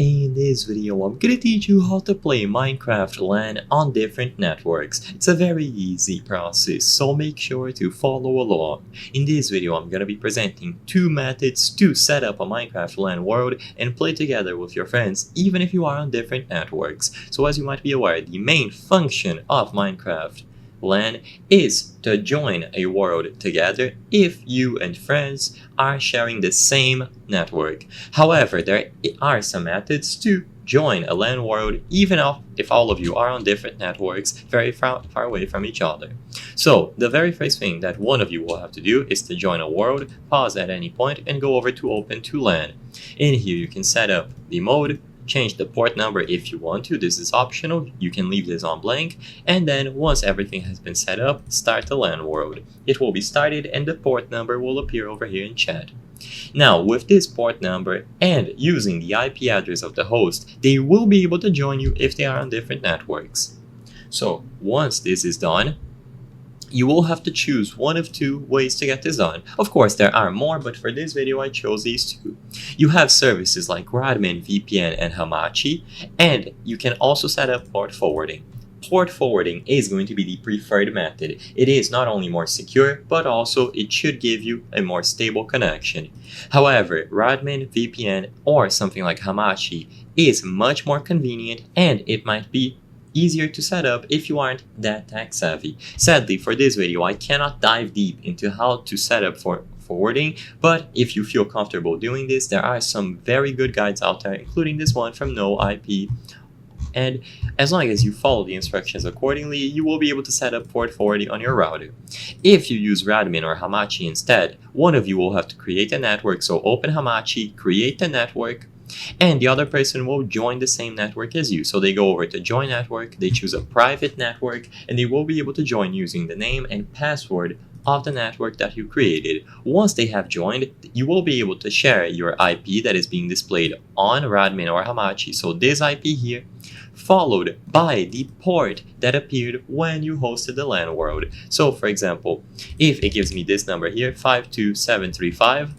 In this video, I'm gonna teach you how to play Minecraft LAN on different networks. It's a very easy process, so make sure to follow along. In this video, I'm gonna be presenting two methods to set up a Minecraft LAN world and play together with your friends, even if you are on different networks. So as you might be aware, the main function of Minecraft LAN is to join a world together if you and friends are sharing the same network. However, there are some methods to join a LAN world even if all of you are on different networks very far away from each other. So the very first thing that one of you will have to do is to join a world, pause at any point, and go over to Open to LAN. In here you can set up the mode, change the port number if you want to. This is optional, you can leave this on blank, and then once everything has been set up, start the LAN world. It will be started and the port number will appear over here in chat. Now with this port number and using the IP address of the host, they will be able to join you if they are on different networks. So once this is done, you will have to choose one of two ways to get this done. Of course, there are more, but for this video, I chose these two. You have services like Radmin, VPN, and Hamachi, and you can also set up port forwarding. Port forwarding is going to be the preferred method. It is not only more secure, but also it should give you a more stable connection. However, Radmin, VPN, or something like Hamachi is much more convenient, and it might be easier to set up if you aren't that tech savvy. Sadly, for this video, I cannot dive deep into how to set up for forwarding, but if you feel comfortable doing this, there are some very good guides out there, including this one from No IP. And as long as you follow the instructions accordingly, you will be able to set up port forwarding on your router. If you use Radmin or Hamachi instead, one of you will have to create a network, so open Hamachi, create the network, and the other person will join the same network as you. So they go over to join network, they choose a private network, and they will be able to join using the name and password of the network that you created. Once they have joined, you will be able to share your IP that is being displayed on Radmin or Hamachi. So this IP here, followed by the port that appeared when you hosted the LAN world. So for example, if it gives me this number here, 52735,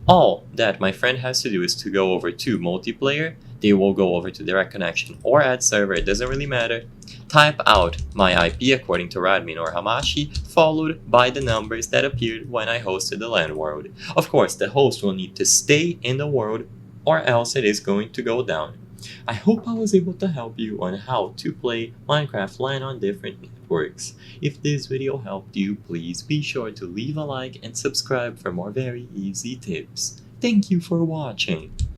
all that my friend has to do is to go over to multiplayer. They will go over to direct connection or add server, it doesn't really matter. Type out my IP according to Radmin or Hamachi, followed by the numbers that appeared when I hosted the LAN world. Of course, the host will need to stay in the world or else it is going to go down. I hope I was able to help you on how to play Minecraft LAN on different networks. If this video helped you, please be sure to leave a like and subscribe for more very easy tips. Thank you for watching.